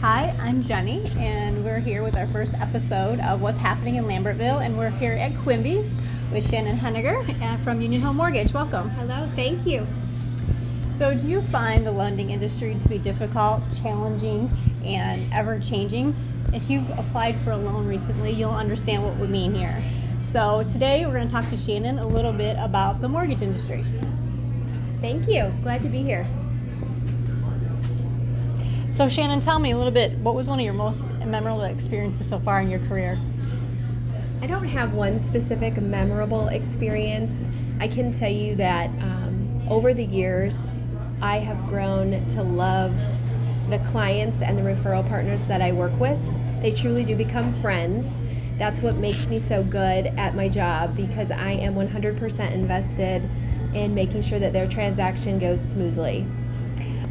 Hi, I'm Jenny, and we're here with our first episode of What's Happening in Lambertville, and we're here at Quimby's with Shannon Henegar from Union Home Mortgage. Welcome. Hello, thank you. So do you find the lending industry to be difficult, challenging, and ever-changing? If you've applied for a loan recently, you'll understand what we mean here. So today we're going to talk to Shannon a little bit about the mortgage industry. Thank you. Glad to be here. So Shannon, tell me a little bit, what was one of your most memorable experiences so far in your career? I don't have one specific memorable experience. I can tell you that over the years, I have grown to love the clients and the referral partners that I work with. They truly do become friends. That's what makes me so good at my job, because I am 100% invested in making sure that their transaction goes smoothly.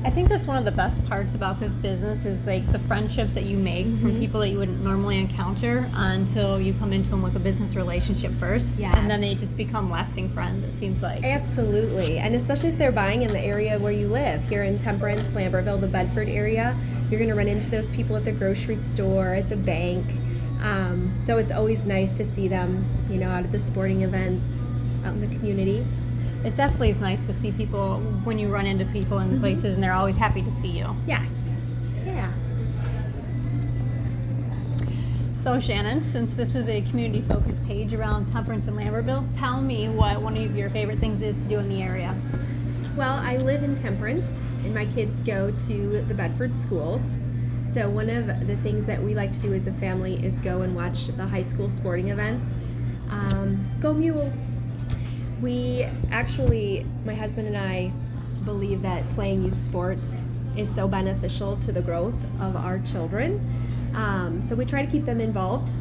I think that's one of the best parts about this business is like the friendships that you make from people that you wouldn't normally encounter until you come into them with a business relationship first. Yes. And then they just become lasting friends, it seems like. Absolutely. And especially if they're buying in the area where you live. Here in Temperance, Lambertville, the Bedford area, you're going to run into those people at the grocery store, at the bank. So it's always nice to see them, out at the sporting events, out in the community. It definitely is nice to see people when you run into people in places and they're always happy to see you. Yes. Yeah. So Shannon, since this is a community-focused page around Temperance and Lambertville, tell me what one of your favorite things is to do in the area. Well, I live in Temperance, and my kids go to the Bedford schools. So one of the things that we like to do as a family is go and watch the high school sporting events. Go Mules! We actually, my husband and I, believe that playing youth sports is so beneficial to the growth of our children. So we try to keep them involved.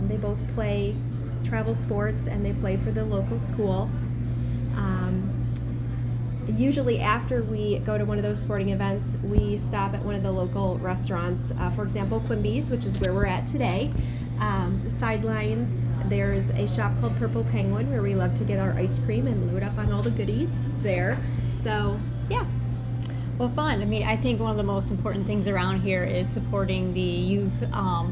They both play travel sports and they play for the local school. Usually after we go to one of those sporting events, we stop at one of the local restaurants. For example, Quimby's, which is where we're at today. The sidelines, there's a shop called Purple Penguin where we love to get our ice cream and load up on all the goodies there. So, yeah. Well, fun. I think one of the most important things around here is supporting the youth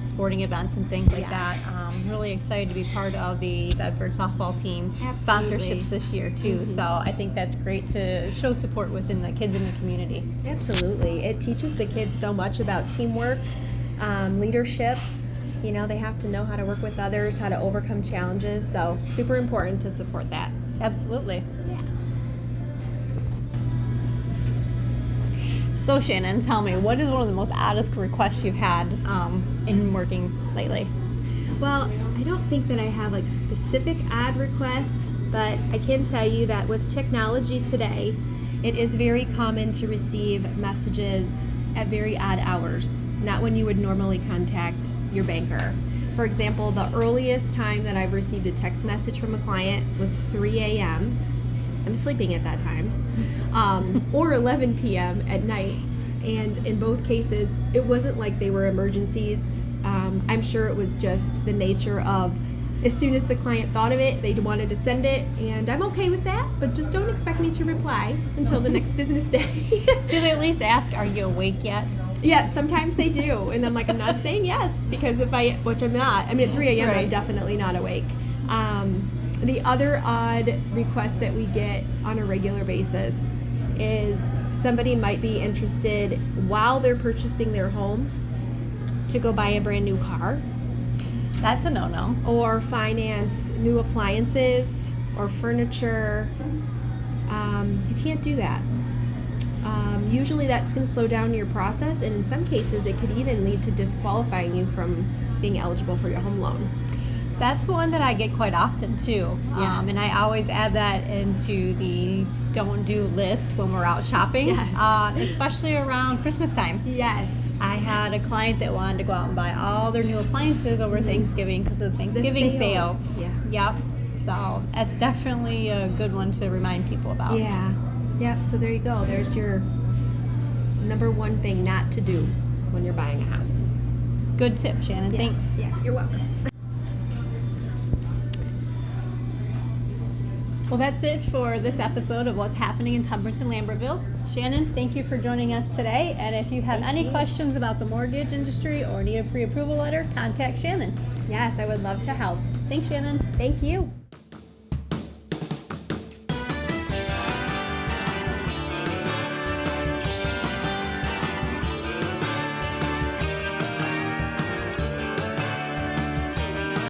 sporting events and things like that. I'm really excited to be part of the Bedford softball team sponsorships this year, too. So I think that's great to show support within the kids in the community. Absolutely. It teaches the kids so much about teamwork, leadership. They have to know how to work with others, how to overcome challenges. So super important to support that. Absolutely. Yeah. So Shannon, tell me, what is one of the most oddest requests you've had in working lately? Well, I don't think that I have specific odd requests, but I can tell you that with technology today, it is very common to receive messages at very odd hours, not when you would normally contact your banker. For example, the earliest time that I've received a text message from a client was 3 a.m. I'm sleeping at that time, or 11 p.m. at night. And in both cases, it wasn't like they were emergencies. I'm sure it was just the nature of as soon as the client thought of it, they wanted to send it, and I'm okay with that, but just don't expect me to reply until the next business day. Do they at least ask, are you awake yet? Yeah, sometimes they do, and I'm like, I'm not saying yes, because which I'm not. At 3 a.m. Right. I'm definitely not awake. The other odd request that we get on a regular basis is somebody might be interested while they're purchasing their home to go buy a brand new car. That's a no-no. Or finance new appliances or furniture. You can't do that. Usually that's going to slow down your process, and in some cases it could even lead to disqualifying you from being eligible for your home loan. That's one that I get quite often too. Yeah. And I always add that into the don't do list when we're out shopping, Yes. especially around Christmas time. Yes. I had a client that wanted to go out and buy all their new appliances over Thanksgiving because of the Thanksgiving sales. Yeah. Yep. So that's definitely a good one to remind people about. Yeah. Yep. So there you go. There's your number one thing not to do when you're buying a house. Good tip, Shannon. Yeah. Thanks. Yeah, you're welcome. Well, that's it for this episode of What's Happening in Temperance and Lambertville. Shannon, thank you for joining us today. And if you have any questions about the mortgage industry or need a pre-approval letter, contact Shannon. Yes, I would love to help. Thanks, Shannon. Thank you.